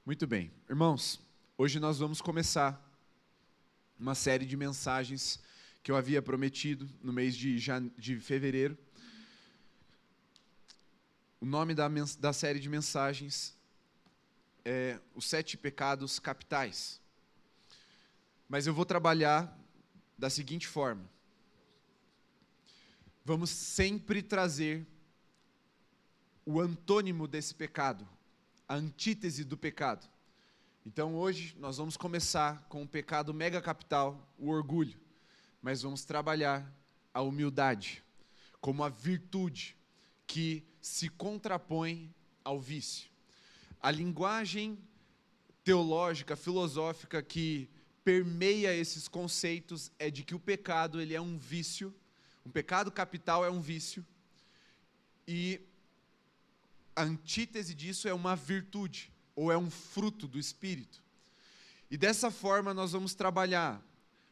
Muito bem. Irmãos, hoje nós vamos começar uma série de mensagens que eu havia prometido no mês de fevereiro. O nome da série de mensagens é Os 7 Pecados Capitais. Mas eu vou trabalhar da seguinte forma. Vamos sempre trazer o antônimo desse pecado, a antítese do pecado. Então hoje nós vamos começar com o pecado mega capital, o orgulho, mas vamos trabalhar a humildade como a virtude que se contrapõe ao vício. A linguagem teológica, filosófica que permeia esses conceitos é de que o pecado ele é um vício, um pecado capital é um vício, e a antítese disso é uma virtude, ou é um fruto do Espírito. E dessa forma nós vamos trabalhar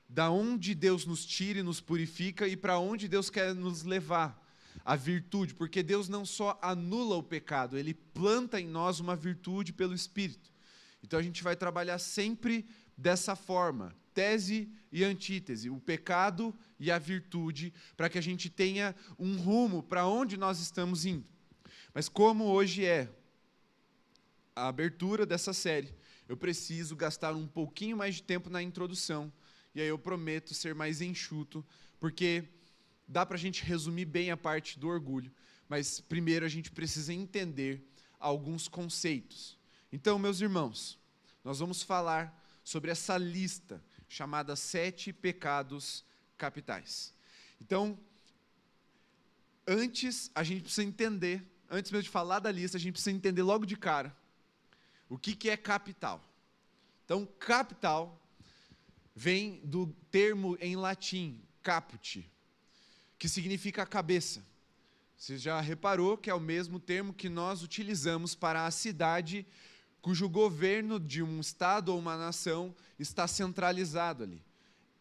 da onde Deus nos tira e nos purifica e para onde Deus quer nos levar, a virtude, porque Deus não só anula o pecado, Ele planta em nós uma virtude pelo Espírito. Então a gente vai trabalhar sempre dessa forma, tese e antítese, o pecado e a virtude, para que a gente tenha um rumo para onde nós estamos indo. Mas como hoje é a abertura dessa série, eu preciso gastar um pouquinho mais de tempo na introdução, e aí eu prometo ser mais enxuto, porque dá para a gente resumir bem a parte do orgulho, mas primeiro a gente precisa entender alguns conceitos. Então, meus irmãos, nós vamos falar sobre essa lista chamada 7 pecados capitais. Então, antes mesmo de falar da lista, a gente precisa entender logo de cara o que é capital. Então, capital vem do termo em latim, caput, que significa cabeça. Você já reparou que é o mesmo termo que nós utilizamos para a cidade cujo governo de um estado ou uma nação está centralizado ali.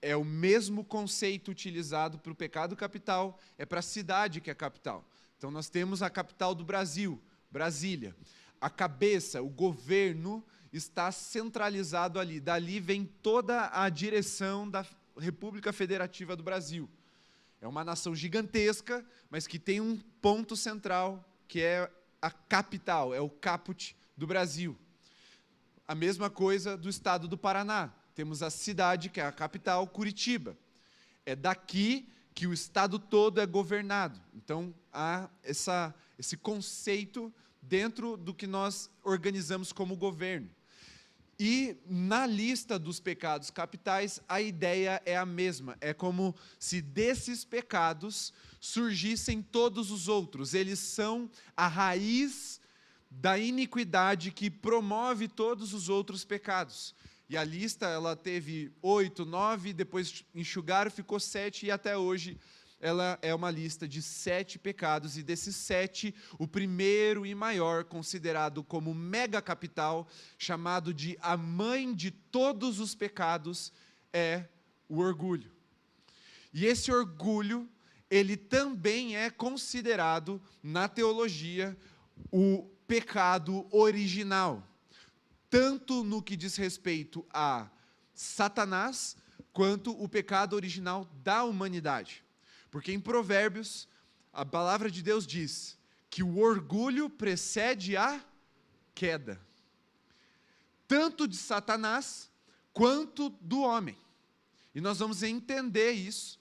É o mesmo conceito utilizado para o pecado capital, é para a cidade que é capital. Então nós temos a capital do Brasil, Brasília. A cabeça, o governo está centralizado ali. Dali vem toda a direção da República Federativa do Brasil. É uma nação gigantesca, mas que tem um ponto central, que é a capital, é o caput do Brasil. A mesma coisa do estado do Paraná. Temos a cidade, que é a capital, Curitiba. É daqui que o estado todo é governado. Então, há esse conceito dentro do que nós organizamos como governo. E na lista dos pecados capitais, a ideia é a mesma. É como se desses pecados surgissem todos os outros. Eles são a raiz da iniquidade que promove todos os outros pecados. E a lista, ela teve 8, 9, depois enxugaram, ficou 7, e até hoje ela é uma lista de 7 pecados, e desses 7, o primeiro e maior, considerado como mega capital, chamado de a mãe de todos os pecados, é o orgulho. E esse orgulho, ele também é considerado, na teologia, o pecado original, tanto no que diz respeito a Satanás, quanto o pecado original da humanidade. Porque em Provérbios, a palavra de Deus diz que o orgulho precede a queda, tanto de Satanás, quanto do homem. E nós vamos entender isso,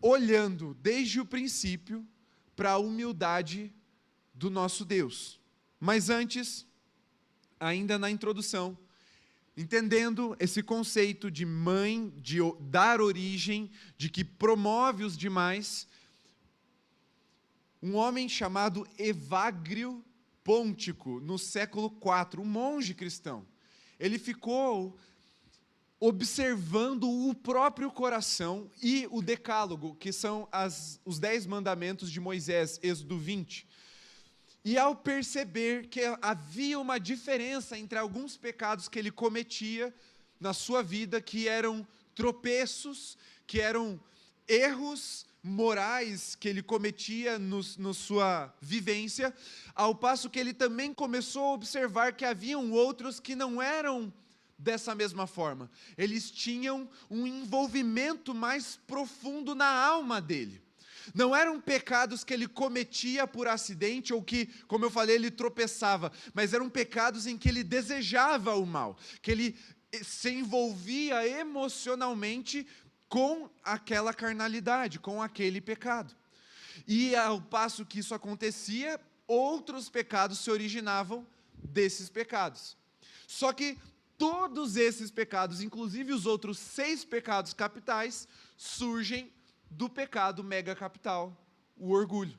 olhando desde o princípio para a humildade do nosso Deus. Mas antes, ainda na introdução, entendendo esse conceito de mãe, de dar origem, de que promove os demais, um homem chamado Evagrio Pôntico, no século IV, um monge cristão, ele ficou observando o próprio coração e o decálogo, que são os 10 mandamentos de Moisés, Êxodo 20. E ao perceber que havia uma diferença entre alguns pecados que ele cometia na sua vida, que eram tropeços, que eram erros morais que ele cometia na sua vivência, ao passo que ele também começou a observar que haviam outros que não eram dessa mesma forma. Eles tinham um envolvimento mais profundo na alma dele. Não eram pecados que ele cometia por acidente ou que, como eu falei, ele tropeçava, mas eram pecados em que ele desejava o mal, que ele se envolvia emocionalmente com aquela carnalidade, com aquele pecado. E ao passo que isso acontecia, outros pecados se originavam desses pecados. Só que todos esses pecados, inclusive os outros 6 pecados capitais, surgem do pecado mega capital, o orgulho.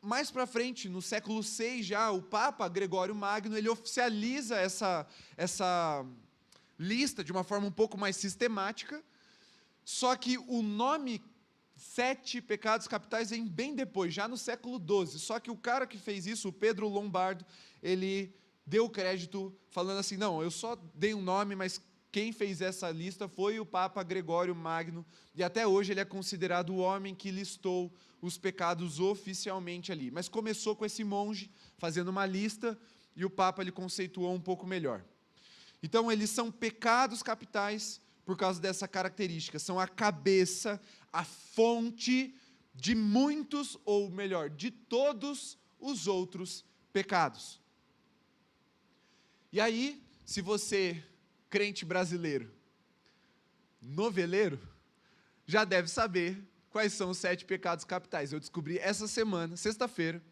Mais para frente, no século VI já, o Papa Gregório Magno, ele oficializa essa lista de uma forma um pouco mais sistemática, só que o nome 7 pecados capitais vem bem depois, já no século XII, só que o cara que fez isso, o Pedro Lombardo, ele deu crédito falando assim, não, eu só dei um nome, mas quem fez essa lista foi o Papa Gregório Magno, e até hoje ele é considerado o homem que listou os pecados oficialmente ali. Mas começou com esse monge fazendo uma lista, e o Papa ele conceituou um pouco melhor. Então, eles são pecados capitais por causa dessa característica, são a cabeça, a fonte de muitos, ou melhor, de todos os outros pecados. E aí, se você, crente brasileiro, noveleiro, já deve saber quais são os 7 pecados capitais. Eu descobri essa semana, sexta-feira,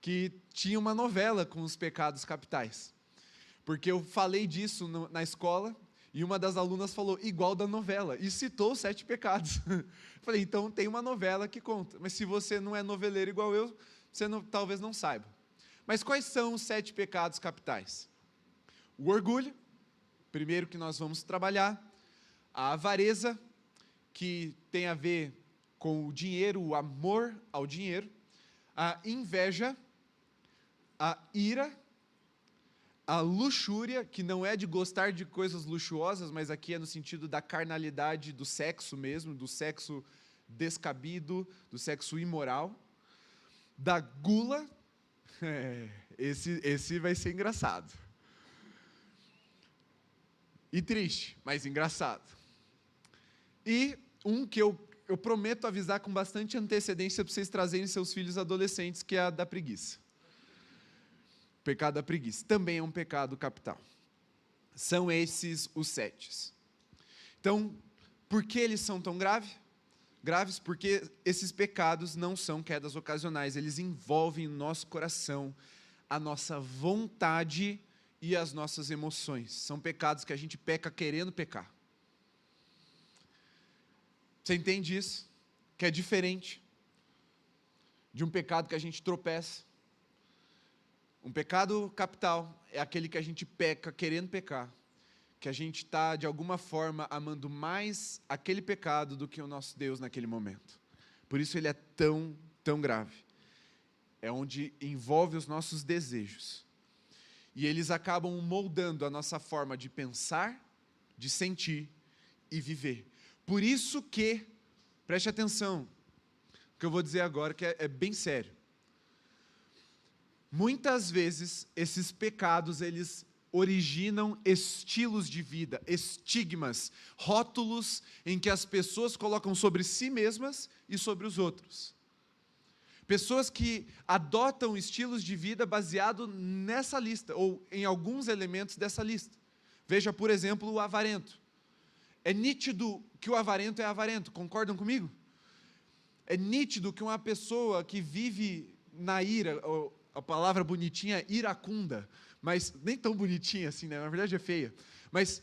que tinha uma novela com os pecados capitais. Porque eu falei disso na escola, e uma das alunas falou, igual da novela, e citou os 7 pecados. Falei, então tem uma novela que conta. Mas se você não é noveleiro igual eu, você talvez não saiba. Mas quais são os 7 pecados capitais? O orgulho, primeiro que nós vamos trabalhar, a avareza, que tem a ver com o dinheiro, o amor ao dinheiro, a inveja, a ira, a luxúria, que não é de gostar de coisas luxuosas, mas aqui é no sentido da carnalidade do sexo mesmo, do sexo descabido, do sexo imoral, da gula, esse vai ser engraçado. E triste, mas engraçado. E um que eu prometo avisar com bastante antecedência para vocês trazerem seus filhos adolescentes, que é a da preguiça. O pecado da preguiça. Também é um pecado capital. São esses os 7. Então, por que eles são tão graves? Porque esses pecados não são quedas ocasionais, eles envolvem o nosso coração, a nossa vontade e as nossas emoções. São pecados que a gente peca querendo pecar. Você entende isso? Que é diferente de um pecado que a gente tropeça. Um pecado capital é aquele que a gente peca querendo pecar, que a gente está, de alguma forma, amando mais aquele pecado do que o nosso Deus naquele momento. Por isso ele é tão, tão grave. É onde envolve os nossos desejos. E eles acabam moldando a nossa forma de pensar, de sentir e viver. Por isso que, preste atenção, o que eu vou dizer agora que é bem sério. Muitas vezes, esses pecados, eles originam estilos de vida, estigmas, rótulos em que as pessoas colocam sobre si mesmas e sobre os outros. Pessoas que adotam estilos de vida baseado nessa lista, ou em alguns elementos dessa lista. Veja, por exemplo, o avarento. É nítido que o avarento é avarento, concordam comigo? É nítido que uma pessoa que vive na ira, a palavra bonitinha é iracunda, mas nem tão bonitinha assim, né? Na verdade é feia, mas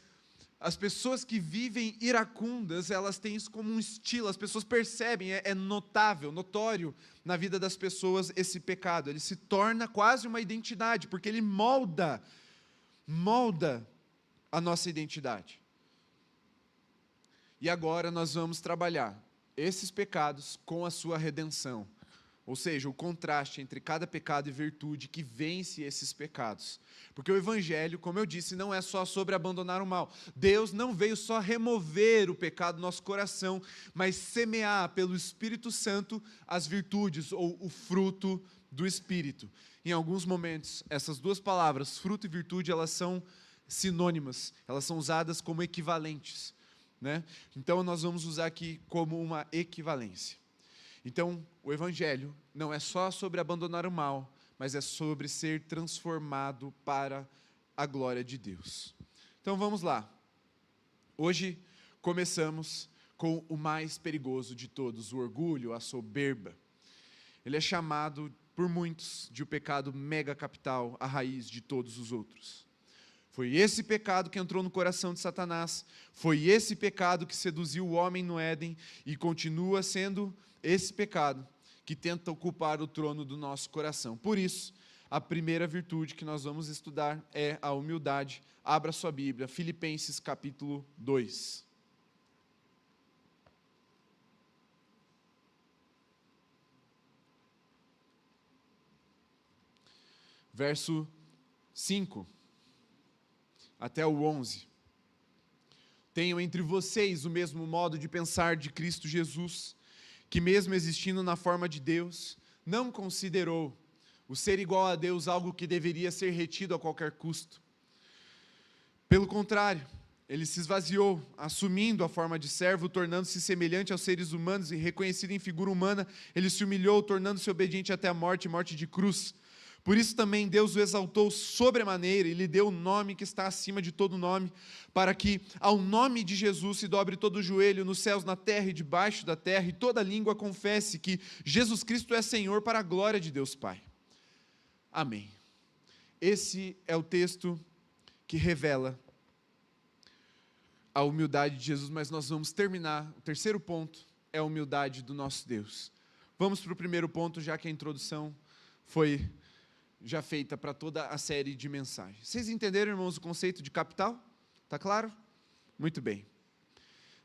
as pessoas que vivem iracundas, elas têm isso como um estilo, as pessoas percebem, é notável, notório na vida das pessoas esse pecado, ele se torna quase uma identidade, porque ele molda a nossa identidade. E agora nós vamos trabalhar esses pecados com a sua redenção, Ou seja, o contraste entre cada pecado e virtude que vence esses pecados. Porque o Evangelho, como eu disse, não é só sobre abandonar o mal. Deus não veio só remover o pecado do nosso coração, mas semear pelo Espírito Santo as virtudes ou o fruto do Espírito. Em alguns momentos, essas duas palavras, fruto e virtude, elas são sinônimas, elas são usadas como equivalentes, né? Então, nós vamos usar aqui como uma equivalência. Então, o Evangelho não é só sobre abandonar o mal, mas é sobre ser transformado para a glória de Deus. Então, vamos lá. Hoje, começamos com o mais perigoso de todos, o orgulho, a soberba. Ele é chamado por muitos de o pecado mega capital, a raiz de todos os outros. Foi esse pecado que entrou no coração de Satanás, foi esse pecado que seduziu o homem no Éden e continua sendo esse pecado que tenta ocupar o trono do nosso coração. Por isso, a primeira virtude que nós vamos estudar é a humildade. Abra sua Bíblia, Filipenses capítulo 2. Verso 5 até o 11. Tenham entre vocês o mesmo modo de pensar de Cristo Jesus, que mesmo existindo na forma de Deus, não considerou o ser igual a Deus algo que deveria ser retido a qualquer custo. Pelo contrário, ele se esvaziou, assumindo a forma de servo, tornando-se semelhante aos seres humanos e reconhecido em figura humana, ele se humilhou, tornando-se obediente até a morte, morte de cruz. Por isso também Deus o exaltou sobremaneira e lhe deu o nome que está acima de todo nome, para que ao nome de Jesus se dobre todo o joelho nos céus, na terra e debaixo da terra, e toda língua confesse que Jesus Cristo é Senhor, para a glória de Deus Pai. Amém. Esse é o texto que revela a humildade de Jesus, mas nós vamos terminar. O terceiro ponto é a humildade do nosso Deus. Vamos para o primeiro ponto, já que a introdução foi já feita para toda a série de mensagens. Vocês entenderam, irmãos, o conceito de capital? Está claro? Muito bem.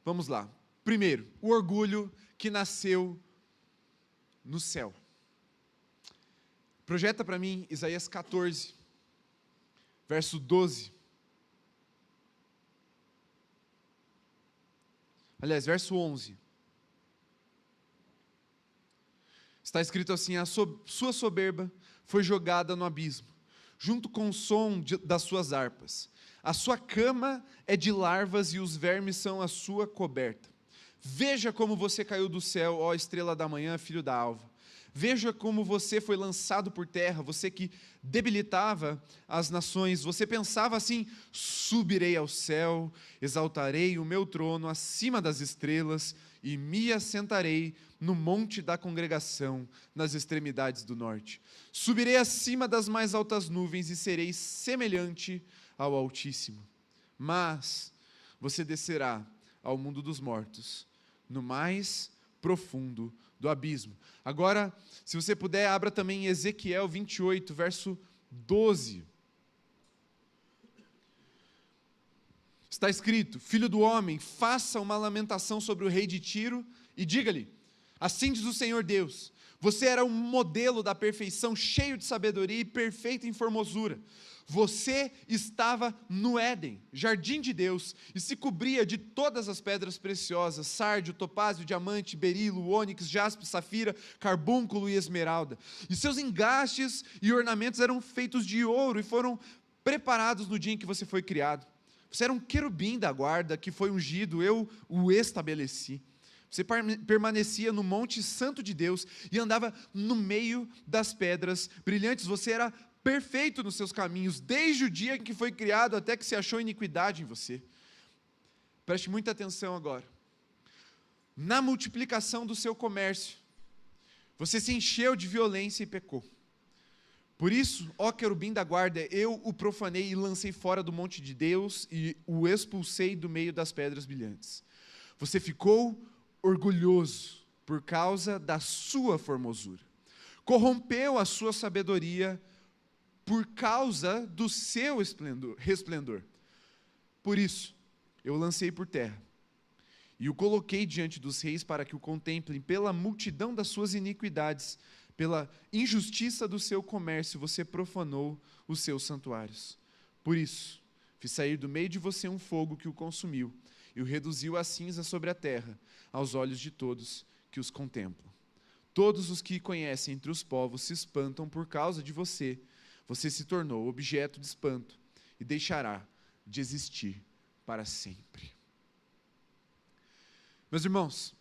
Vamos lá. Primeiro, o orgulho que nasceu no céu. Projeta para mim Isaías 14, verso 12. Aliás, verso 11. Está escrito assim: a sua soberba foi jogada no abismo, junto com o som das suas harpas. A sua cama é de larvas e os vermes são a sua coberta. Veja como você caiu do céu, ó estrela da manhã, filho da alva. Veja como você foi lançado por terra, você que debilitava as nações. Você pensava assim: subirei ao céu, exaltarei o meu trono acima das estrelas e me assentarei no monte da congregação, nas extremidades do norte. Subirei acima das mais altas nuvens e serei semelhante ao Altíssimo. Mas você descerá ao mundo dos mortos, no mais profundo do abismo. Agora, se você puder, abra também Ezequiel 28, verso 12. Está escrito: filho do homem, faça uma lamentação sobre o rei de Tiro e diga-lhe: assim diz o Senhor Deus, você era um modelo da perfeição, cheio de sabedoria e perfeito em formosura. Você estava no Éden, jardim de Deus, e se cobria de todas as pedras preciosas: sárdio, topázio, diamante, berilo, ônix, jaspe, safira, carbúnculo e esmeralda. E seus engastes e ornamentos eram feitos de ouro e foram preparados no dia em que você foi criado. Você era um querubim da guarda que foi ungido, eu o estabeleci. Você permanecia no monte santo de Deus e andava no meio das pedras brilhantes. Você era perfeito nos seus caminhos, desde o dia em que foi criado até que se achou iniquidade em você. Preste muita atenção agora. Na multiplicação do seu comércio, você se encheu de violência e pecou. Por isso, ó querubim da guarda, eu o profanei e lancei fora do monte de Deus e o expulsei do meio das pedras brilhantes. Você ficou orgulhoso por causa da sua formosura. Corrompeu a sua sabedoria por causa do seu resplendor. Por isso, eu o lancei por terra e o coloquei diante dos reis para que o contemplem pela multidão das suas iniquidades, Pela injustiça do seu comércio, você profanou os seus santuários. Por isso, fiz sair do meio de você um fogo que o consumiu, e o reduziu a cinza sobre a terra, aos olhos de todos que os contemplam. Todos os que conhecem entre os povos se espantam por causa de você. Você se tornou objeto de espanto e deixará de existir para sempre. Meus irmãos,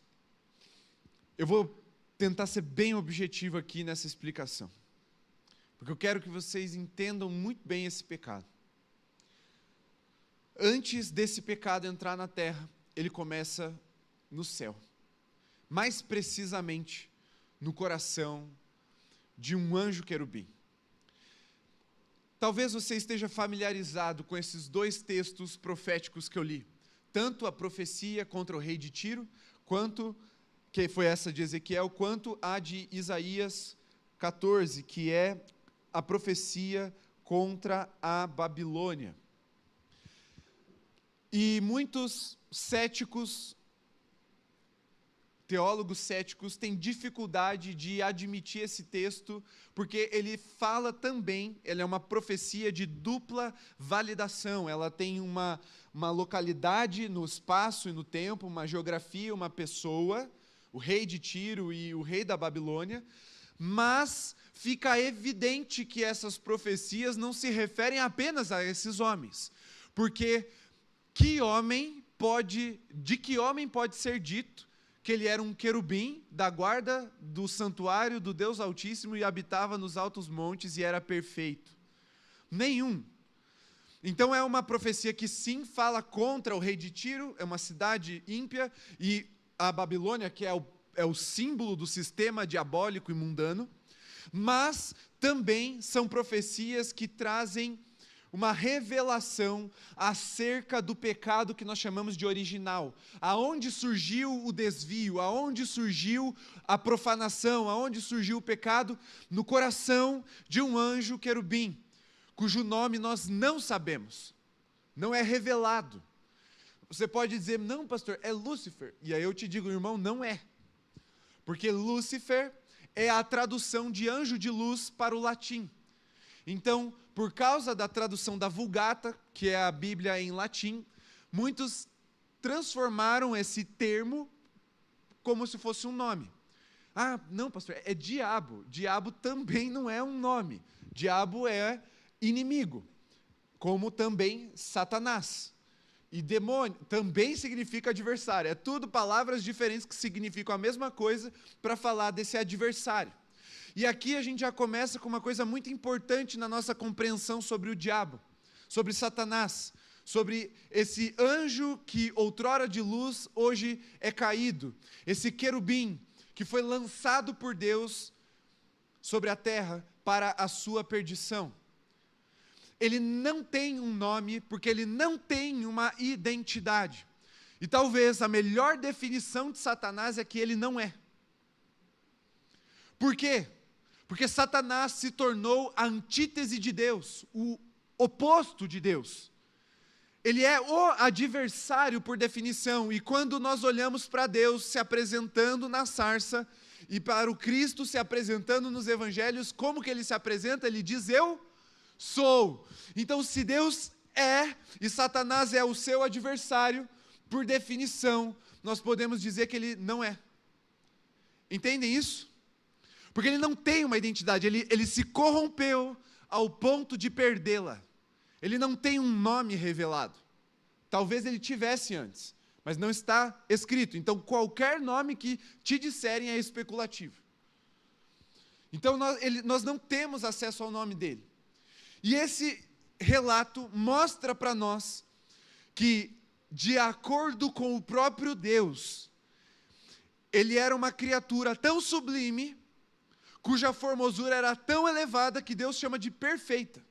eu vou tentar ser bem objetivo aqui nessa explicação, porque eu quero que vocês entendam muito bem esse pecado. Antes desse pecado entrar na terra, ele começa no céu, mais precisamente no coração de um anjo querubim. Talvez você esteja familiarizado com esses dois textos proféticos que eu li, tanto a profecia contra o rei de Tiro, que foi essa de Ezequiel, quanto a de Isaías 14, que é a profecia contra a Babilônia. E muitos céticos, teólogos céticos, têm dificuldade de admitir esse texto, porque ele fala também, ele é uma profecia de dupla validação, ela tem uma localidade no espaço e no tempo, uma geografia, uma pessoa, o rei de Tiro e o rei da Babilônia, mas fica evidente que essas profecias não se referem apenas a esses homens, porque de que homem pode ser dito que ele era um querubim da guarda do santuário do Deus Altíssimo e habitava nos altos montes e era perfeito? Nenhum. Então é uma profecia que sim fala contra o rei de Tiro, é uma cidade ímpia, e a Babilônia, que é o símbolo do sistema diabólico e mundano, mas também são profecias que trazem uma revelação acerca do pecado que nós chamamos de original. Aonde surgiu o desvio, aonde surgiu a profanação, aonde surgiu o pecado? No coração de um anjo querubim, cujo nome nós não sabemos, não é revelado. Você pode dizer, não pastor, é Lúcifer. E aí eu te digo, irmão, não é. Porque Lúcifer é a tradução de anjo de luz para o latim. Então, por causa da tradução da Vulgata, que é a Bíblia em latim, muitos transformaram esse termo como se fosse um nome. Ah, não pastor, é diabo. Diabo também não é um nome. Diabo é inimigo, como também Satanás. E demônio também significa adversário. É tudo palavras diferentes que significam a mesma coisa para falar desse adversário. E aqui a gente já começa com uma coisa muito importante na nossa compreensão sobre o diabo, sobre Satanás, sobre esse anjo que outrora de luz, hoje é caído, esse querubim que foi lançado por Deus sobre a terra para a sua perdição. Ele não tem um nome, porque ele não tem uma identidade. E talvez a melhor definição de Satanás é que ele não é. Por quê? Porque Satanás se tornou a antítese de Deus, o oposto de Deus. Ele é o adversário por definição, e quando nós olhamos para Deus se apresentando na sarça, e para o Cristo se apresentando nos evangelhos, como que ele se apresenta? Ele diz, eu sou. Então, se Deus é, e Satanás é o seu adversário, por definição, nós podemos dizer que ele não é. Entendem isso? Porque ele não tem uma identidade, ele se corrompeu ao ponto de perdê-la. Ele não tem um nome revelado. Talvez ele tivesse antes, mas não está escrito. Então, qualquer nome que te disserem é especulativo. Então, nós não temos acesso ao nome dele. E esse relato mostra para nós que, de acordo com o próprio Deus, ele era uma criatura tão sublime, cuja formosura era tão elevada, que Deus chama de perfeita.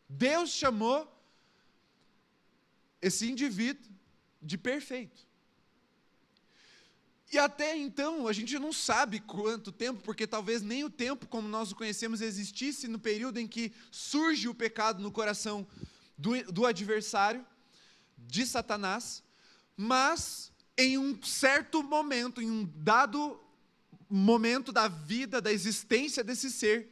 Deus chamou esse indivíduo de perfeito. E até então, a gente não sabe quanto tempo, porque talvez nem o tempo como nós o conhecemos existisse no período em que surge o pecado no coração do adversário, de Satanás, mas em um certo momento, em um dado momento da vida, da existência desse ser,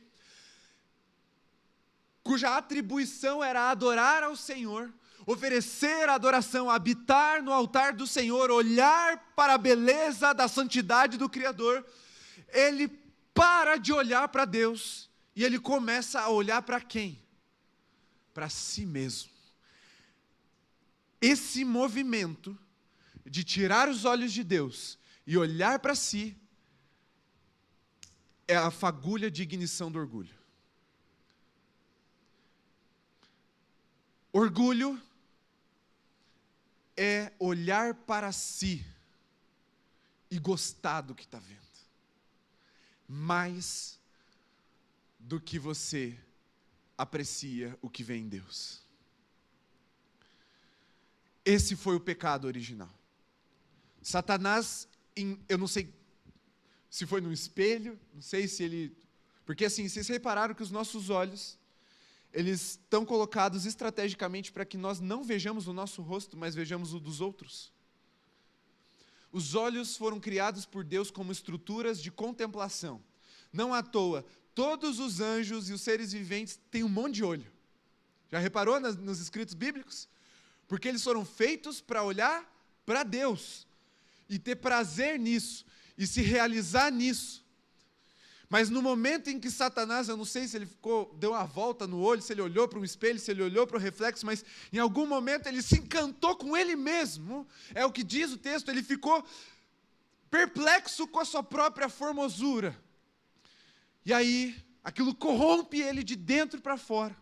cuja atribuição era adorar ao Senhor, oferecer adoração, habitar no altar do Senhor, olhar para a beleza da santidade do Criador, ele para de olhar para Deus e ele começa a olhar para quem? Para si mesmo. Esse movimento de tirar os olhos de Deus e olhar para si é a fagulha de ignição do orgulho. Orgulho é olhar para si e gostar do que está vendo, mais do que você aprecia o que vem em Deus. Esse foi o pecado original. Satanás, eu não sei se foi no espelho, não sei se ele... Porque assim, vocês repararam que os nossos olhos, eles estão colocados estrategicamente para que nós não vejamos o nosso rosto, mas vejamos o dos outros. Os olhos foram criados por Deus como estruturas de contemplação. Não à toa, todos os anjos e os seres viventes têm um monte de olho. Já reparou nos escritos bíblicos? Porque eles foram feitos para olhar para Deus e ter prazer nisso e se realizar nisso. Mas no momento em que Satanás, eu não sei se ele deu uma volta no olho, se ele olhou para um espelho, se ele olhou para o reflexo, mas em algum momento ele se encantou com ele mesmo, é o que diz o texto, ele ficou perplexo com a sua própria formosura. E aí, aquilo corrompe ele de dentro para fora,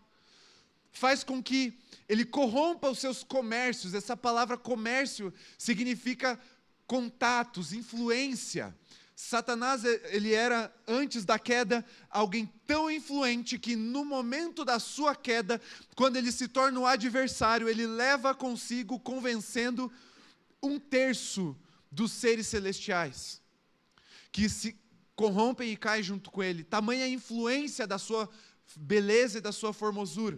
faz com que ele corrompa os seus comércios. Essa palavra comércio significa contatos, influência. Satanás, ele era, antes da queda, alguém tão influente que no momento da sua queda, quando ele se torna o adversário, ele leva consigo, convencendo 1/3 dos seres celestiais, que se corrompem e caem junto com ele. Tamanha a influência da sua beleza e da sua formosura.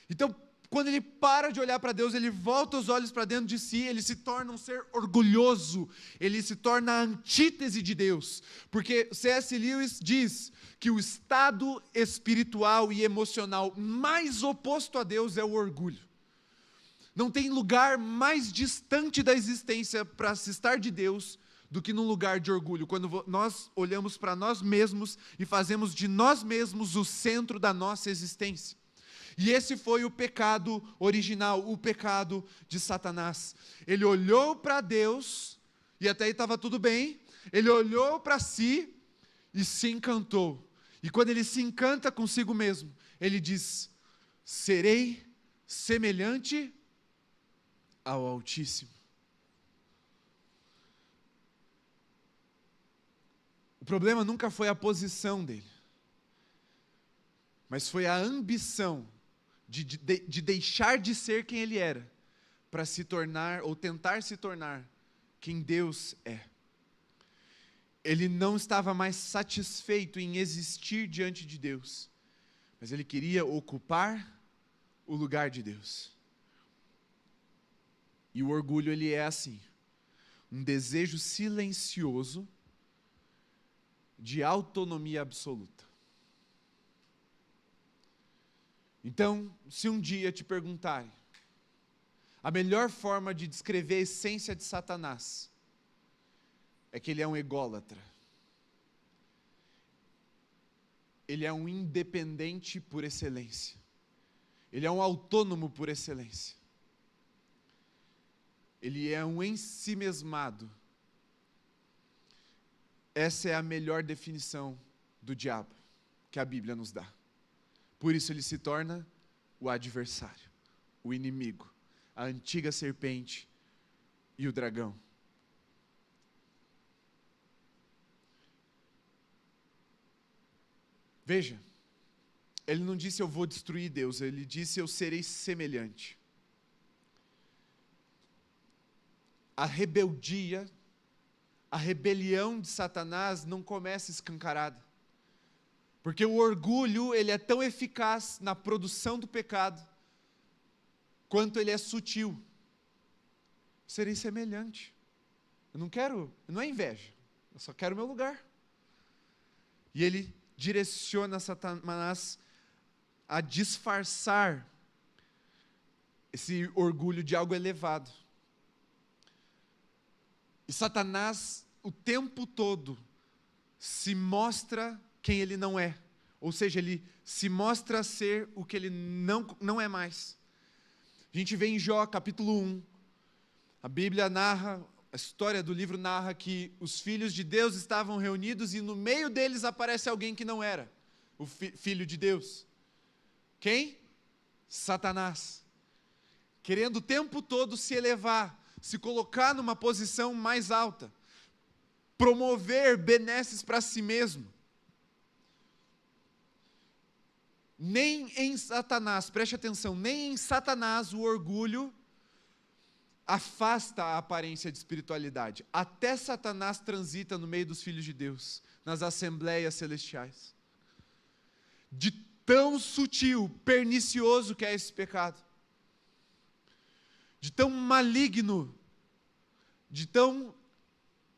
Então, quando ele para de olhar para Deus, ele volta os olhos para dentro de si, ele se torna um ser orgulhoso, ele se torna a antítese de Deus, porque C.S. Lewis diz que o estado espiritual e emocional mais oposto a Deus é o orgulho. Não tem lugar mais distante da existência para se estar de Deus do que num lugar de orgulho, quando nós olhamos para nós mesmos e fazemos de nós mesmos o centro da nossa existência. E esse foi o pecado original, o pecado de Satanás. Ele olhou para Deus, e até aí estava tudo bem, ele olhou para si e se encantou. E quando ele se encanta consigo mesmo, ele diz: serei semelhante ao Altíssimo. O problema nunca foi a posição dele, mas foi a ambição de deixar de ser quem ele era, para se tornar, ou tentar se tornar, quem Deus é. Ele não estava mais satisfeito em existir diante de Deus, mas ele queria ocupar o lugar de Deus. E o orgulho, ele é assim, um desejo silencioso de autonomia absoluta. Então, se um dia te perguntarem, a melhor forma de descrever a essência de Satanás é que ele é um ególatra. Ele é um independente por excelência. Ele é um autônomo por excelência. Ele é um ensimesmado. Essa é a melhor definição do diabo que a Bíblia nos dá. Por isso ele se torna o adversário, o inimigo, a antiga serpente e o dragão. Veja, ele não disse eu vou destruir Deus, ele disse eu serei semelhante. A rebeldia, a rebelião de Satanás não começa escancarada. Porque o orgulho, ele é tão eficaz na produção do pecado, quanto ele é sutil. Serei semelhante. Não é inveja, eu só quero o meu lugar. E ele direciona Satanás a disfarçar esse orgulho de algo elevado. E Satanás, o tempo todo, se mostra quem ele não é. Ou seja, ele se mostra ser o que ele não é mais. A gente vê em Jó, capítulo 1, a Bíblia narra, a história do livro narra que os filhos de Deus estavam reunidos e no meio deles aparece alguém que não era o filho de Deus. Quem? Satanás. Querendo o tempo todo se elevar, se colocar numa posição mais alta, promover benesses para si mesmo. Nem em Satanás, preste atenção, nem em Satanás o orgulho afasta a aparência de espiritualidade. Até Satanás transita no meio dos filhos de Deus, nas assembleias celestiais. De tão sutil, pernicioso que é esse pecado. De tão maligno, de tão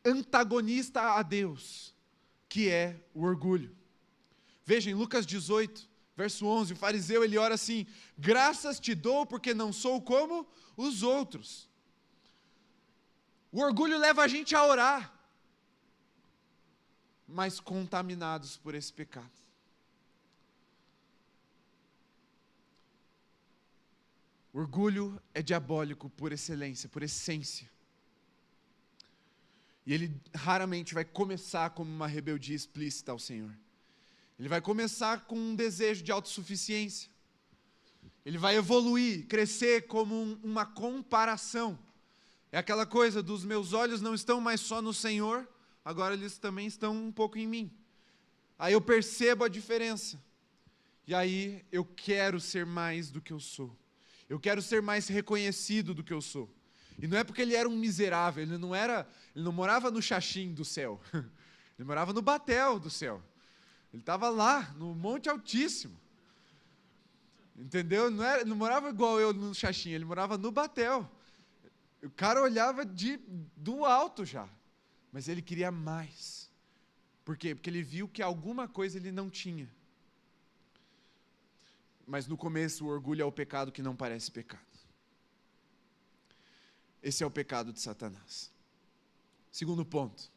antagonista a Deus, que é o orgulho. Veja, em Lucas 18, verso 11, o fariseu, ele ora assim: graças te dou porque não sou como os outros. O orgulho leva a gente a orar, mas contaminados por esse pecado. O orgulho é diabólico por excelência, por essência. E ele raramente vai começar como uma rebeldia explícita ao Senhor. Ele vai começar com um desejo de autossuficiência. Ele vai evoluir, crescer como uma comparação. É aquela coisa dos meus olhos não estão mais só no Senhor, agora eles também estão um pouco em mim. Aí eu percebo a diferença. E aí eu quero ser mais do que eu sou. Eu quero ser mais reconhecido do que eu sou. E não é porque ele era um miserável, ele não morava no Xaxim do céu. Ele morava no Batel do céu. Ele estava lá, no Monte Altíssimo. Entendeu? Não morava igual eu no Xaxim, ele morava no Batel. O cara olhava do alto já. Mas ele queria mais. Por quê? Porque ele viu que alguma coisa ele não tinha. Mas no começo o orgulho é o pecado que não parece pecado. Esse é o pecado de Satanás. Segundo ponto.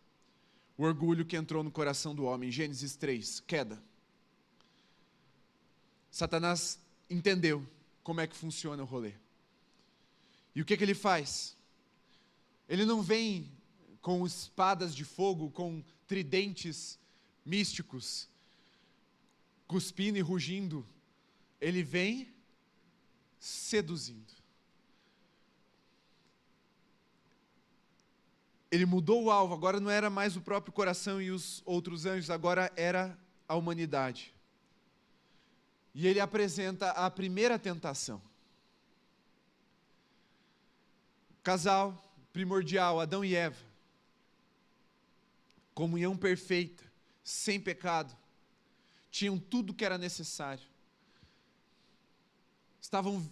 O orgulho que entrou no coração do homem. Gênesis 3, queda. Satanás entendeu como é que funciona o rolê. E o que ele faz? Ele não vem com espadas de fogo, com tridentes místicos, cuspindo e rugindo. Ele vem seduzindo. Ele mudou o alvo, agora não era mais o próprio coração e os outros anjos, agora era a humanidade. E ele apresenta a primeira tentação. Casal primordial, Adão e Eva. Comunhão perfeita, sem pecado. Tinham tudo que era necessário. Estavam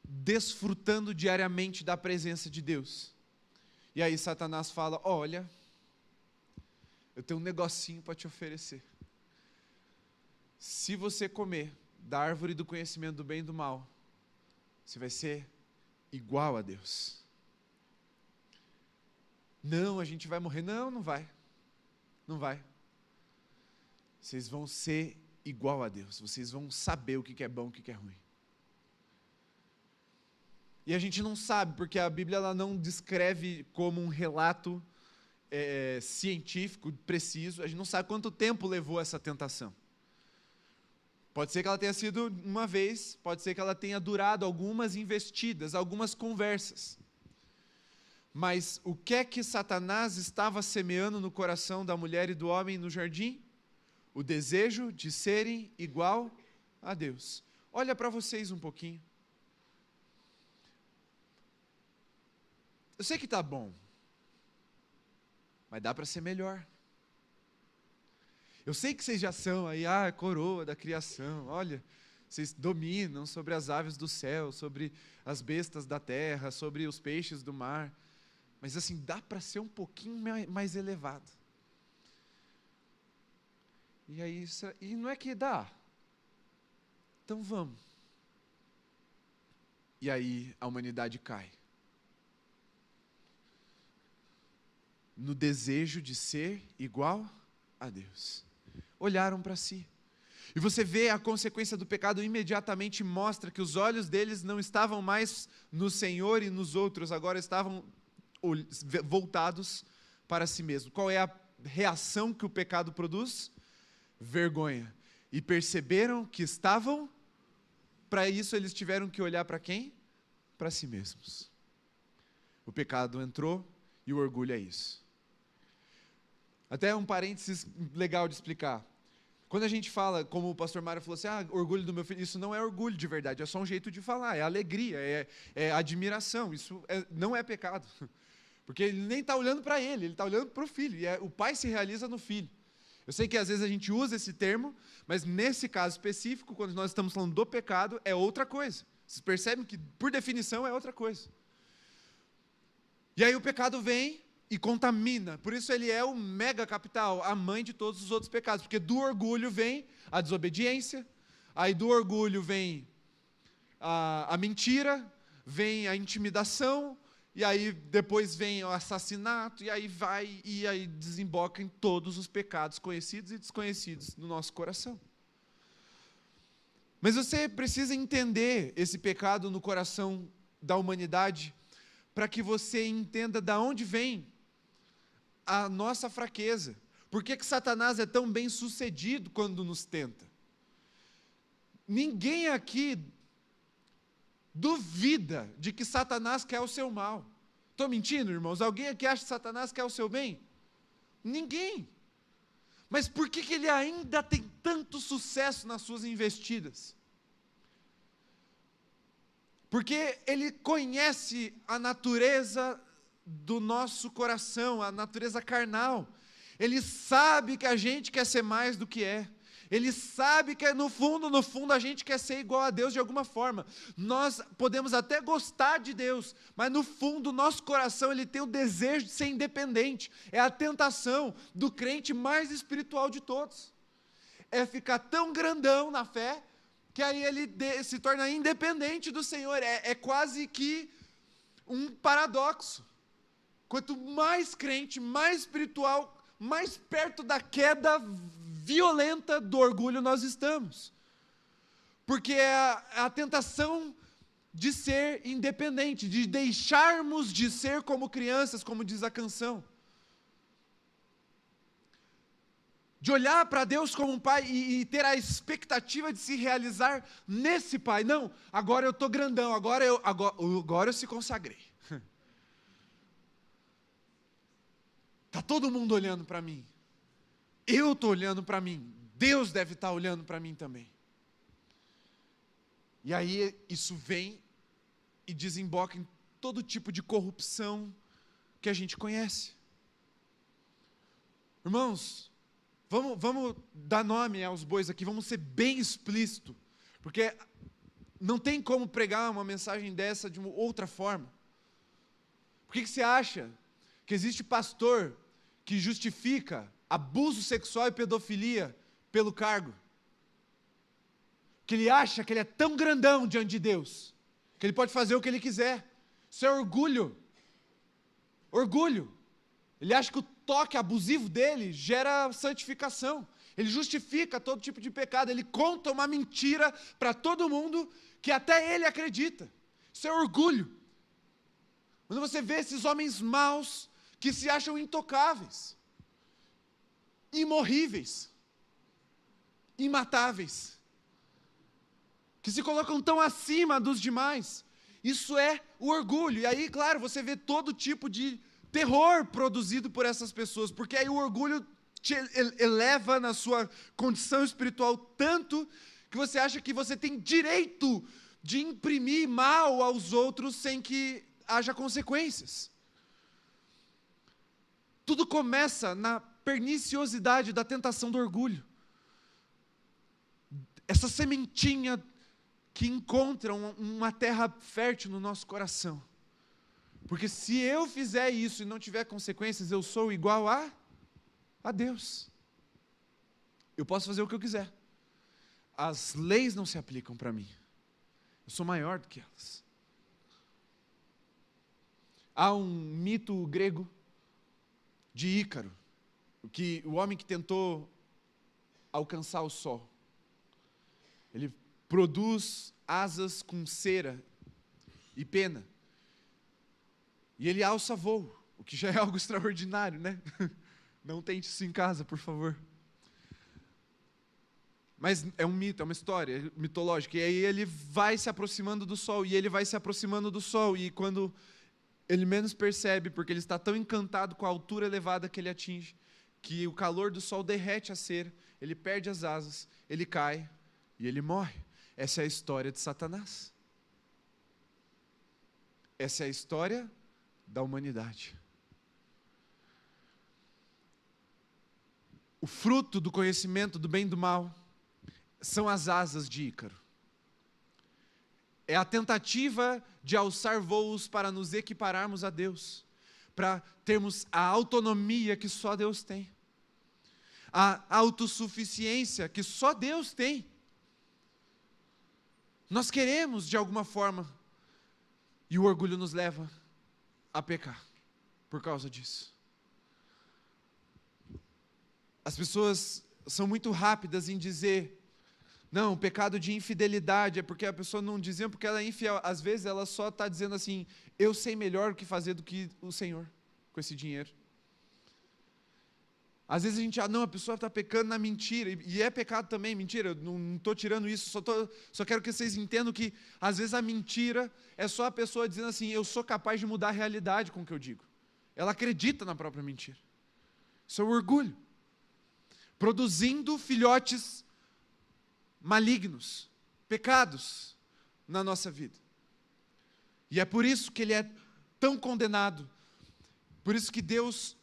desfrutando diariamente da presença de Deus. E aí Satanás fala: olha, eu tenho um negocinho para te oferecer. Se você comer da árvore do conhecimento do bem e do mal, você vai ser igual a Deus. Não, a gente vai morrer. Não, não vai. Não vai. Vocês vão ser igual a Deus. Vocês vão saber o que é bom e o que é ruim. E a gente não sabe, porque a Bíblia ela não descreve como um relato científico, preciso. A gente não sabe quanto tempo levou essa tentação. Pode ser que ela tenha sido uma vez, pode ser que ela tenha durado algumas investidas, algumas conversas. Mas o que é que Satanás estava semeando no coração da mulher e do homem no jardim? O desejo de serem igual a Deus. Olha para vocês um pouquinho. Eu sei que está bom, mas dá para ser melhor. Eu sei que vocês já são aí, coroa da criação, olha, vocês dominam sobre as aves do céu, sobre as bestas da terra, sobre os peixes do mar, mas assim, dá para ser um pouquinho mais elevado. E aí, e não é que dá. Então vamos. E aí a humanidade cai. No desejo de ser igual a Deus. Olharam para si. E você vê a consequência do pecado, imediatamente mostra que os olhos deles não estavam mais no Senhor e nos outros, agora estavam voltados para si mesmo. Qual é a reação que o pecado produz? Vergonha. E perceberam que estavam, para isso eles tiveram que olhar para quem? Para si mesmos. O pecado entrou e o orgulho é isso. Até um parênteses legal de explicar. Quando a gente fala, como o pastor Mário falou assim, orgulho do meu filho, isso não é orgulho de verdade, é só um jeito de falar, é alegria, é admiração, isso não é pecado. Porque ele nem está olhando para ele está olhando para o filho, e o pai se realiza no filho. Eu sei que às vezes a gente usa esse termo, mas nesse caso específico, quando nós estamos falando do pecado, é outra coisa. Vocês percebem que, por definição, é outra coisa. E aí o pecado vem e contamina, por isso ele é o mega capital, a mãe de todos os outros pecados, porque do orgulho vem a desobediência, aí do orgulho vem a mentira, vem a intimidação, e aí depois vem o assassinato, e aí desemboca em todos os pecados conhecidos e desconhecidos no nosso coração. Mas você precisa entender esse pecado no coração da humanidade, para que você entenda de onde vem a nossa fraqueza. Por que Satanás é tão bem sucedido quando nos tenta? Ninguém aqui duvida de que Satanás quer o seu mal. Estou mentindo, irmãos? Alguém aqui acha que Satanás quer o seu bem? Ninguém. Mas por que ele ainda tem tanto sucesso nas suas investidas? Porque ele conhece a natureza do nosso coração, a natureza carnal. Ele sabe que a gente quer ser mais do que é. Ele sabe que no fundo a gente quer ser igual a Deus de alguma forma. Nós podemos até gostar de Deus, mas no fundo, nosso coração ele tem o desejo de ser independente. É a tentação do crente mais espiritual de todos. É ficar tão grandão na fé, que aí ele se torna independente do Senhor. É quase que um paradoxo. Quanto mais crente, mais espiritual, mais perto da queda violenta do orgulho nós estamos. Porque é a tentação de ser independente, de deixarmos de ser como crianças, como diz a canção. De olhar para Deus como um pai e ter a expectativa de se realizar nesse pai. Não, agora eu estou grandão, agora eu se consagrei. Está todo mundo olhando para mim. Eu estou olhando para mim. Deus deve estar olhando para mim também. E aí isso vem e desemboca em todo tipo de corrupção que a gente conhece. Irmãos, vamos dar nome aos bois aqui, vamos ser bem explícito, porque não tem como pregar uma mensagem dessa de uma outra forma. Por que você acha que existe pastor que justifica abuso sexual e pedofilia pelo cargo? Que ele acha que ele é tão grandão diante de Deus, que ele pode fazer o que ele quiser. Isso é orgulho. Orgulho. Ele acha que o toque abusivo dele gera santificação. Ele justifica todo tipo de pecado. Ele conta uma mentira para todo mundo que até ele acredita. Isso é orgulho. Quando você vê esses homens maus que se acham intocáveis, imorríveis, imatáveis, que se colocam tão acima dos demais, isso é o orgulho. E aí, claro, você vê todo tipo de terror produzido por essas pessoas, porque aí o orgulho te eleva na sua condição espiritual tanto que você acha que você tem direito de imprimir mal aos outros sem que haja consequências. Tudo começa na perniciosidade da tentação do orgulho. Essa sementinha que encontra uma terra fértil no nosso coração. Porque se eu fizer isso e não tiver consequências, eu sou igual a Deus. eu posso fazer o que eu quiser. As leis não se aplicam para mim. Eu sou maior do que elas. Há um mito grego de Ícaro, o homem que tentou alcançar o sol. Ele produz asas com cera e pena. E ele alça voo, o que já é algo extraordinário, né? Não tente isso em casa, por favor. Mas é um mito, é uma história mitológica. E aí ele vai se aproximando do sol, e ele vai se aproximando do sol, e quando ele menos percebe, porque ele está tão encantado com a altura elevada que ele atinge, que o calor do sol derrete a cera, ele perde as asas, ele cai e ele morre. Essa é a história de Satanás. Essa é a história da humanidade. O fruto do conhecimento do bem e do mal são as asas de Ícaro. É a tentativa de alçar voos para nos equipararmos a Deus, para termos a autonomia que só Deus tem, a autossuficiência que só Deus tem. Nós queremos de alguma forma, e o orgulho nos leva a pecar por causa disso. As pessoas são muito rápidas em dizer: não, o pecado de infidelidade é porque a pessoa não dizia porque ela é infiel. Às vezes ela só está dizendo assim: eu sei melhor o que fazer do que o Senhor com esse dinheiro. Às vezes a gente não, a pessoa está pecando na mentira, e é pecado também, mentira, eu não estou tirando isso, só quero que vocês entendam que às vezes a mentira é só a pessoa dizendo assim: eu sou capaz de mudar a realidade com o que eu digo. Ela acredita na própria mentira. Isso é o orgulho. Produzindo filhotes malignos, pecados na nossa vida. E é por isso que ele é tão condenado. Por isso que Deus,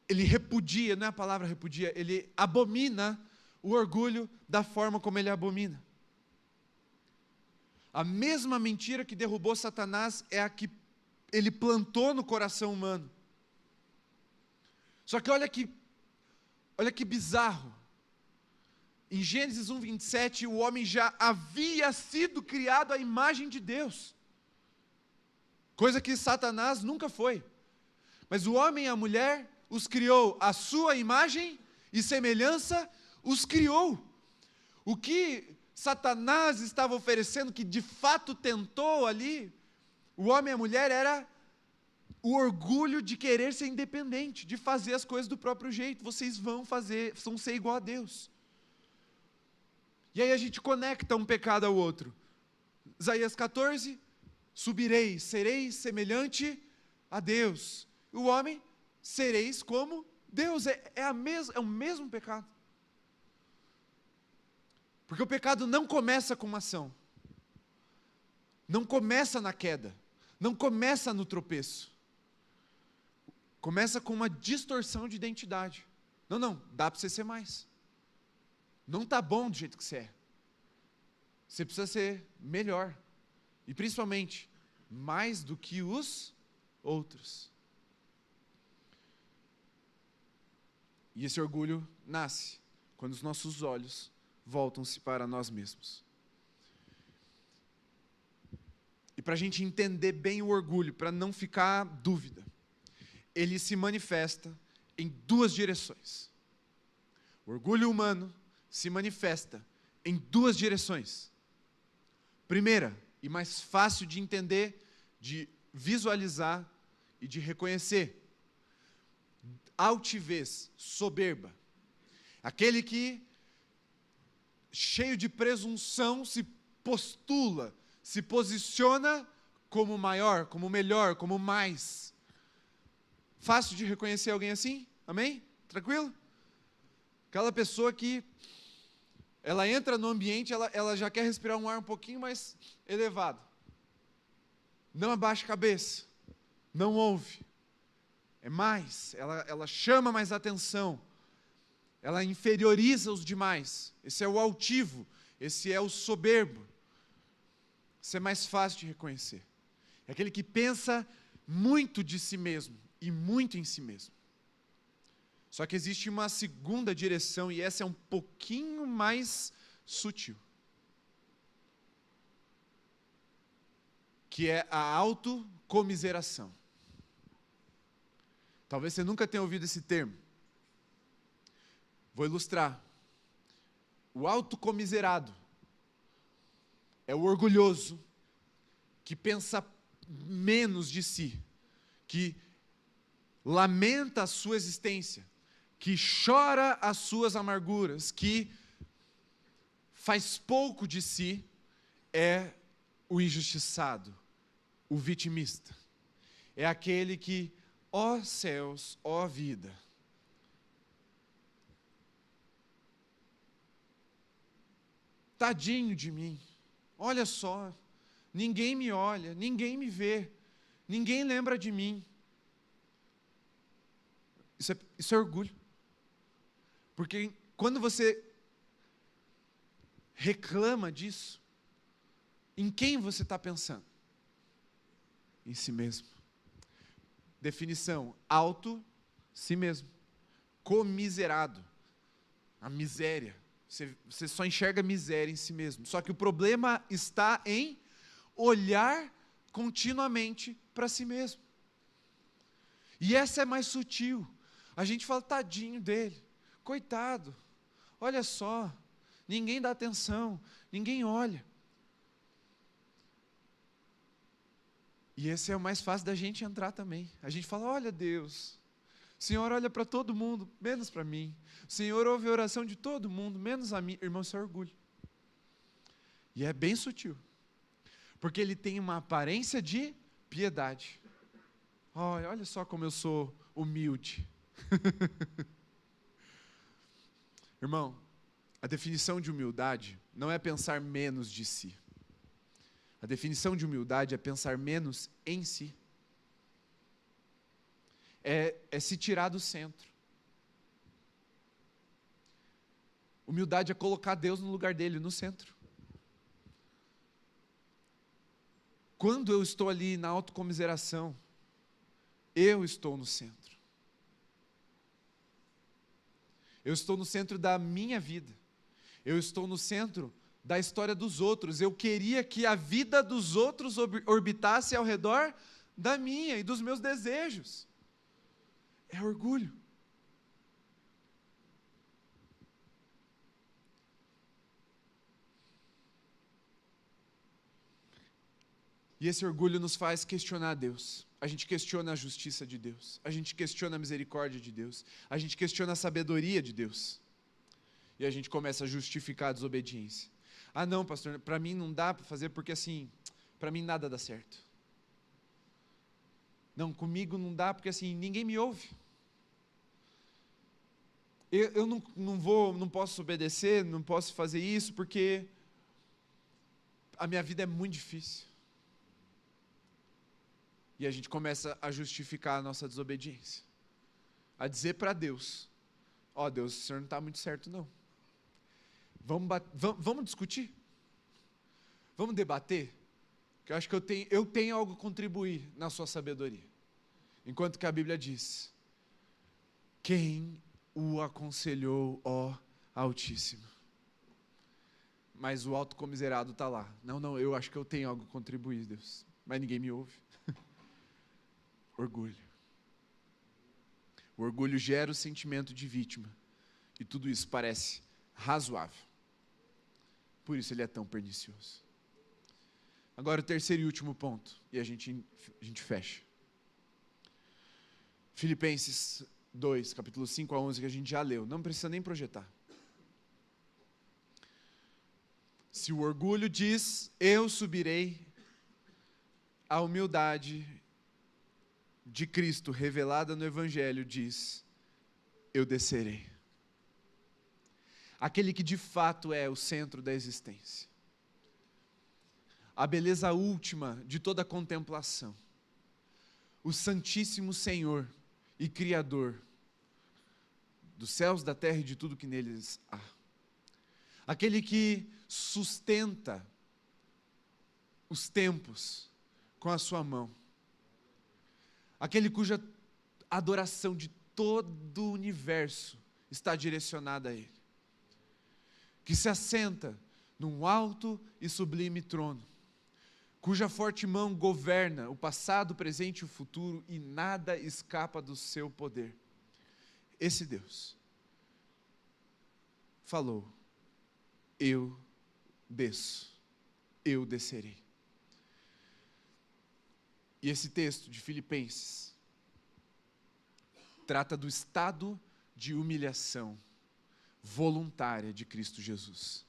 ele repudia, não é a palavra repudia, ele abomina o orgulho da forma como ele abomina. A mesma mentira que derrubou Satanás é a que ele plantou no coração humano. Só que olha que bizarro. Em Gênesis 1:27, o homem já havia sido criado à imagem de Deus, coisa que Satanás nunca foi. Mas o homem e a mulher os criou à sua imagem e semelhança, os criou. O que Satanás estava oferecendo, que de fato tentou ali, o homem e a mulher, era o orgulho de querer ser independente, de fazer as coisas do próprio jeito. Vocês vão ser igual a Deus. E aí a gente conecta um pecado ao outro. Isaías 14, subireis, sereis semelhante a Deus. O homem, sereis como Deus. É o mesmo pecado. Porque o pecado não começa com uma ação. Não começa na queda. Não começa no tropeço. Começa com uma distorção de identidade. Não, dá para você ser mais. Não está bom do jeito que você é. Você precisa ser melhor. E principalmente, mais do que os outros. E esse orgulho nasce quando os nossos olhos voltam-se para nós mesmos. E para a gente entender bem o orgulho, para não ficar dúvida, ele se manifesta em duas direções. O orgulho humano se manifesta em duas direções. Primeira, e mais fácil de entender, de visualizar e de reconhecer: altivez, soberba. Aquele que, cheio de presunção, se postula, se posiciona como maior, como melhor, como mais. Fácil de reconhecer alguém assim? Amém? Tranquilo? Aquela pessoa que ela entra no ambiente, ela já quer respirar um ar um pouquinho mais elevado. Não abaixa a cabeça. Não ouve. É mais. Ela chama mais atenção. Ela inferioriza os demais. Esse é o altivo. Esse é o soberbo. Isso é mais fácil de reconhecer. É aquele que pensa muito de si mesmo e muito em si mesmo. Só que existe uma segunda direção, e essa é um pouquinho mais sutil, que é a autocomiseração. Talvez você nunca tenha ouvido esse termo. Vou ilustrar. O autocomiserado é o orgulhoso que pensa menos de si, que lamenta a sua existência, que chora as suas amarguras, que faz pouco de si, é o injustiçado, o vitimista. É aquele que, ó céus, ó vida, tadinho de mim, olha só, ninguém me olha, ninguém me vê, ninguém lembra de mim. Isso é orgulho. Porque quando você reclama disso, em quem você está pensando? Em si mesmo. Definição: si mesmo. Comiserado. A miséria. Você só enxerga miséria em si mesmo. Só que o problema está em olhar continuamente para si mesmo. E essa é mais sutil. A gente fala, tadinho dele, coitado, olha só, ninguém dá atenção, ninguém olha. E esse é o mais fácil da gente entrar também. A gente fala, olha Deus, o Senhor olha para todo mundo, menos para mim. O Senhor ouve a oração de todo mundo, menos a mim. Irmão, isso é orgulho. E é bem sutil. Porque ele tem uma aparência de piedade. Olha só como eu sou humilde. Irmão, a definição de humildade não é pensar menos de si. A definição de humildade é pensar menos em si. É se tirar do centro. Humildade é colocar Deus no lugar dele, no centro. Quando eu estou ali na autocomiseração, eu estou no centro. Eu estou no centro da minha vida. Eu estou no centro da história dos outros. Eu queria que a vida dos outros orbitasse ao redor da minha e dos meus desejos. É orgulho. E esse orgulho nos faz questionar Deus. A gente questiona a justiça de Deus. A gente questiona a misericórdia de Deus. A gente questiona a sabedoria de Deus. E a gente começa a justificar a desobediência. Ah não, pastor, para mim não dá para fazer porque assim, para mim nada dá certo. Não, comigo não dá porque assim, ninguém me ouve. Eu não posso obedecer, não posso fazer isso porque a minha vida é muito difícil. E a gente começa a justificar a nossa desobediência. A dizer para Deus, Deus, o Senhor não está muito certo não. Vamos discutir? Vamos debater? Porque eu acho que eu tenho algo a contribuir na sua sabedoria. Enquanto que a Bíblia diz, quem o aconselhou, ó Altíssimo? Mas o autocomiserado está lá. Não, eu acho que eu tenho algo a contribuir, Deus. Mas ninguém me ouve. Orgulho. O orgulho gera o sentimento de vítima. E tudo isso parece razoável. Por isso ele é tão pernicioso. Agora o terceiro e último ponto. E a gente fecha. Filipenses 2, capítulo 5 a 11, que a gente já leu. Não precisa nem projetar. Se o orgulho diz, eu subirei, a humildade de Cristo revelada no Evangelho diz, eu descerei. Aquele que de fato é o centro da existência. A beleza última de toda a contemplação. O Santíssimo Senhor e Criador dos céus, da terra e de tudo que neles há. Aquele que sustenta os tempos com a sua mão. Aquele cuja adoração de todo o universo está direcionada a Ele, que se assenta num alto e sublime trono, cuja forte mão governa o passado, o presente e o futuro, e nada escapa do seu poder. Esse Deus falou: eu desço, eu descerei. E esse texto de Filipenses trata do estado de humilhação voluntária de Cristo Jesus.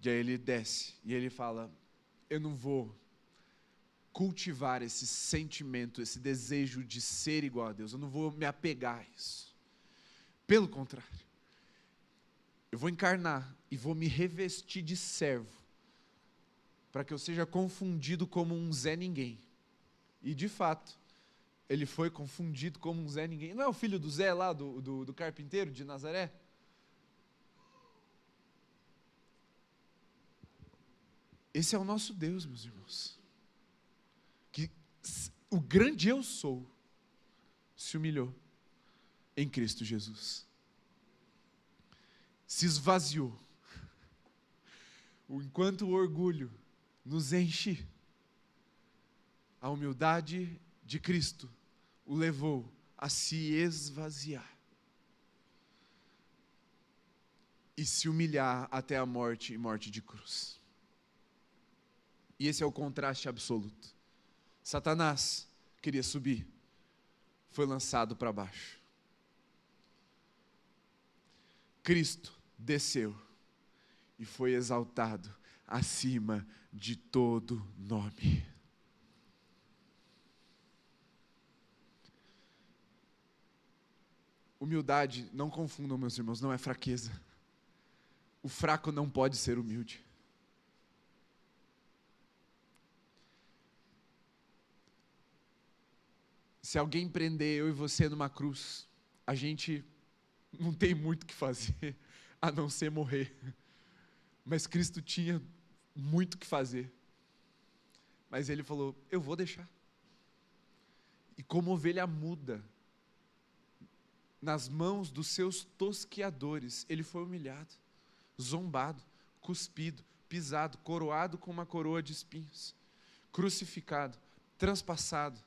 E aí ele desce e ele fala: eu não vou cultivar esse sentimento, esse desejo de ser igual a Deus, eu não vou me apegar a isso. Pelo contrário, eu vou encarnar e vou me revestir de servo, para que eu seja confundido como um Zé Ninguém. E de fato, ele foi confundido como um Zé Ninguém. Não é o filho do Zé lá, do carpinteiro de Nazaré? Esse é o nosso Deus, meus irmãos. Que o grande eu sou se humilhou em Cristo Jesus. Se esvaziou. Enquanto o orgulho nos enche, a humildade de Cristo o levou a se esvaziar e se humilhar até a morte e morte de cruz. E esse é o contraste absoluto. Satanás queria subir, foi lançado para baixo. Cristo desceu e foi exaltado acima de todo nome. Humildade, não confundam, meus irmãos, não é fraqueza. O fraco não pode ser humilde. Se alguém prender eu e você numa cruz, a gente não tem muito o que fazer, a não ser morrer. Mas Cristo tinha muito o que fazer. Mas Ele falou: eu vou deixar. E como ovelha muda, nas mãos dos seus tosqueadores, Ele foi humilhado, zombado, cuspido, pisado, coroado com uma coroa de espinhos, crucificado, transpassado,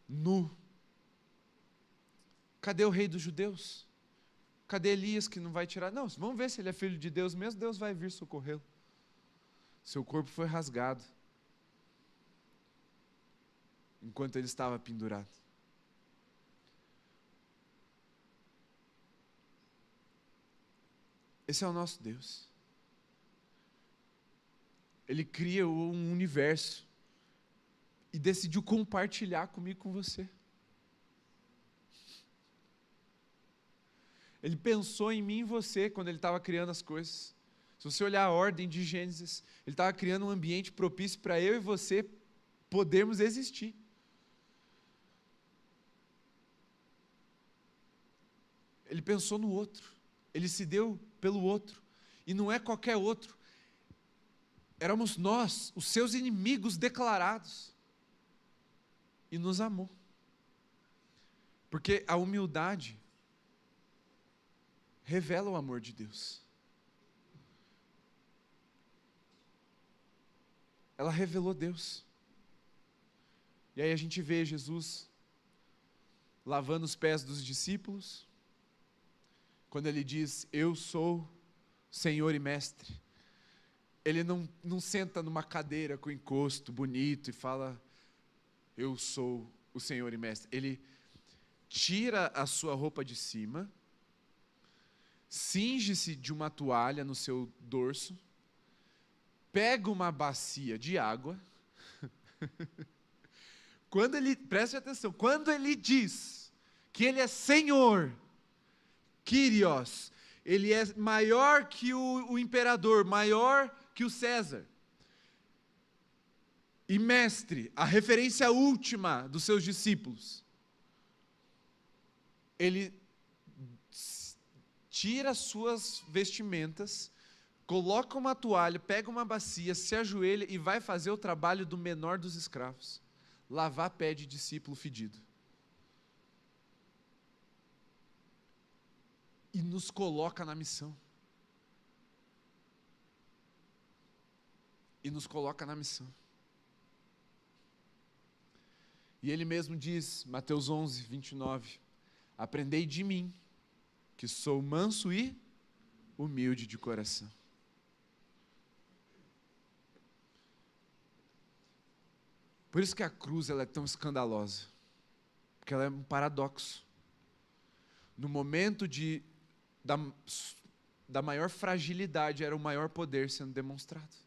nu. Cadê o rei dos judeus? Cadê Elias que não vai tirar? Não, vamos ver se ele é filho de Deus mesmo, Deus vai vir socorrê-lo. Seu corpo foi rasgado enquanto ele estava pendurado. Esse é o nosso Deus. Ele cria um universo e decidiu compartilhar comigo, com você. Ele pensou em mim e em você quando Ele estava criando as coisas. Se você olhar a ordem de Gênesis, Ele estava criando um ambiente propício para eu e você podermos existir. Ele pensou no outro. Ele se deu pelo outro. E não é qualquer outro. Éramos nós, os seus inimigos declarados. E nos amou. Porque a humildade revela o amor de Deus. Ela revelou Deus. E aí a gente vê Jesus lavando os pés dos discípulos, quando Ele diz: eu sou Senhor e Mestre. Ele não senta numa cadeira com encosto bonito e fala: eu sou o Senhor e Mestre. Ele tira a sua roupa de cima, cinge-se de uma toalha no seu dorso, pega uma bacia de água. Preste atenção, quando Ele diz que Ele é Senhor, Kyrios, Ele é maior que o imperador, maior que o César, e mestre, a referência última dos seus discípulos, Ele tira as suas vestimentas, coloca uma toalha, pega uma bacia, se ajoelha e vai fazer o trabalho do menor dos escravos, lavar pé de discípulo fedido. E nos coloca na missão. E nos coloca na missão. E ele mesmo diz, Mateus 11, 29, aprendei de mim, que sou manso e humilde de coração. Por isso que a cruz ela é tão escandalosa, porque ela é um paradoxo. No momento da maior fragilidade, era o maior poder sendo demonstrado.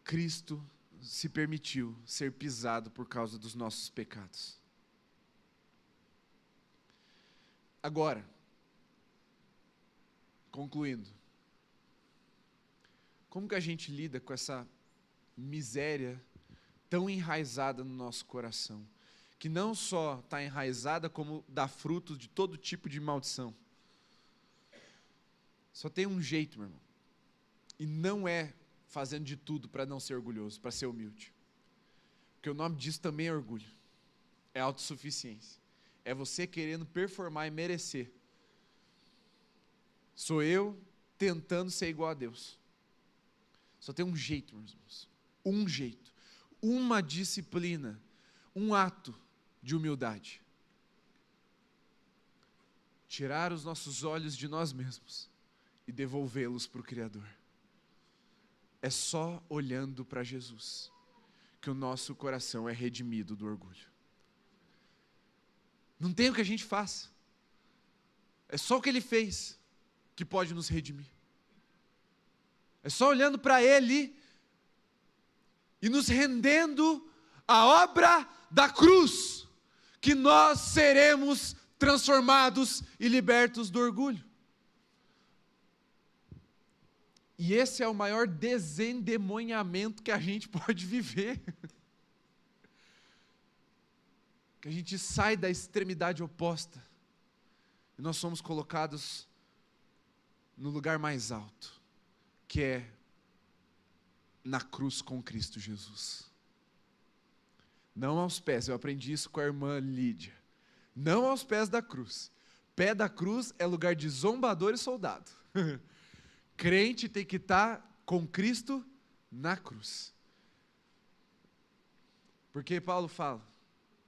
Cristo se permitiu ser pisado por causa dos nossos pecados. Agora, concluindo, como que a gente lida com essa miséria tão enraizada no nosso coração, que não só está enraizada, como dá frutos de todo tipo de maldição? Só tem um jeito, meu irmão, e não é fazendo de tudo para não ser orgulhoso, para ser humilde, porque o nome disso também é orgulho, é autossuficiência, é você querendo performar e merecer. Sou eu tentando ser igual a Deus. Só tem um jeito, meus irmãos, um jeito, uma disciplina, um ato de humildade: tirar os nossos olhos de nós mesmos e devolvê-los para o Criador. É só olhando para Jesus que o nosso coração é redimido do orgulho. Não tem o que a gente faça, é só o que Ele fez que pode nos redimir. É só olhando para Ele e nos rendendo à obra da cruz que nós seremos transformados e libertos do orgulho. E esse é o maior desendemonhamento que a gente pode viver. Que a gente sai da extremidade oposta e nós somos colocados no lugar mais alto, que é na cruz com Cristo Jesus. Não aos pés, eu aprendi isso com a irmã Lídia. Não aos pés da cruz. Pé da cruz é lugar de zombador e soldado. Crente tem que estar com Cristo na cruz. Porque Paulo fala,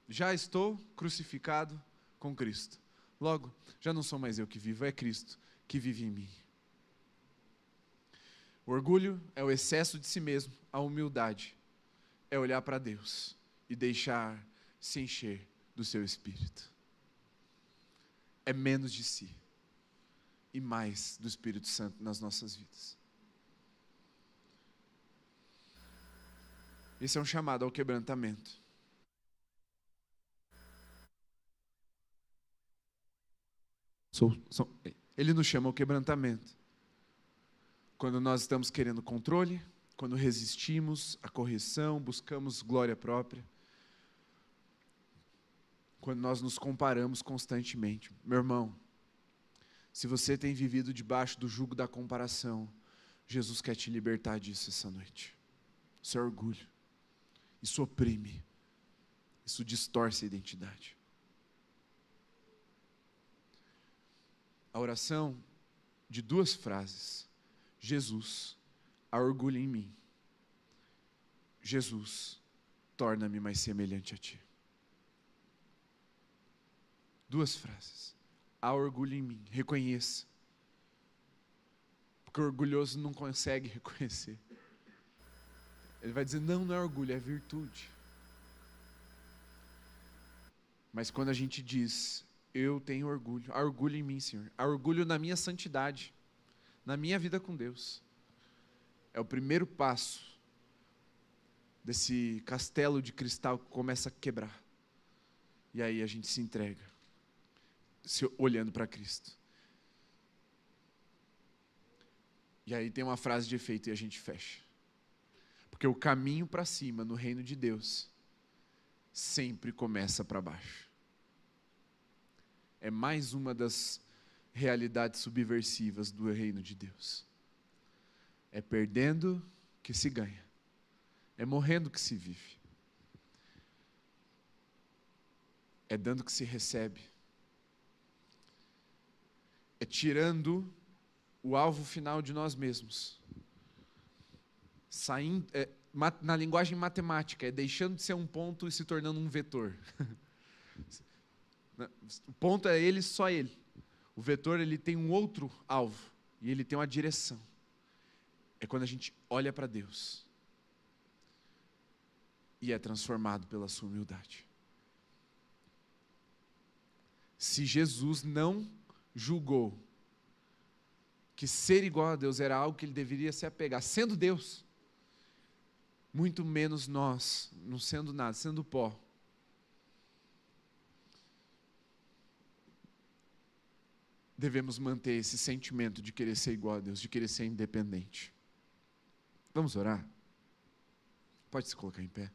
já estou crucificado com Cristo. Logo, já não sou mais eu que vivo, é Cristo que vive em mim. O orgulho é o excesso de si mesmo, a humildade é olhar para Deus e deixar se encher do seu Espírito. É menos de si e mais do Espírito Santo nas nossas vidas. Esse é um chamado ao quebrantamento. Ele nos chama ao quebrantamento. Quando nós estamos querendo controle, quando resistimos à correção, buscamos glória própria, quando nós nos comparamos constantemente. Meu irmão, se você tem vivido debaixo do jugo da comparação, Jesus quer te libertar disso essa noite. Isso é orgulho, isso oprime, isso distorce a identidade. A oração de 2 frases: Jesus, há orgulho em mim. Jesus, torna-me mais semelhante a Ti. 2 frases. Há orgulho em mim, reconheça. Porque o orgulhoso não consegue reconhecer. Ele vai dizer, não é orgulho, é virtude. Mas quando a gente diz, eu tenho orgulho, há orgulho em mim, Senhor, há orgulho na minha santidade, na minha vida com Deus, é o primeiro passo desse castelo de cristal que começa a quebrar. E aí a gente se entrega, olhando para Cristo. E aí tem uma frase de efeito e a gente fecha. Porque o caminho para cima no reino de Deus sempre começa para baixo. É mais uma das realidades subversivas do reino de Deus. É perdendo que se ganha. É morrendo que se vive. É dando que se recebe. É tirando o alvo final de nós mesmos. Saindo, na linguagem matemática, é deixando de ser um ponto e se tornando um vetor. O ponto é ele, só ele. O vetor, ele tem um outro alvo e ele tem uma direção. É quando a gente olha para Deus e é transformado pela sua humildade. Se Jesus não julgou que ser igual a Deus era algo que ele deveria se apegar, sendo Deus, muito menos nós, não sendo nada, sendo pó, devemos manter esse sentimento de querer ser igual a Deus, de querer ser independente. Vamos orar? Pode se colocar em pé.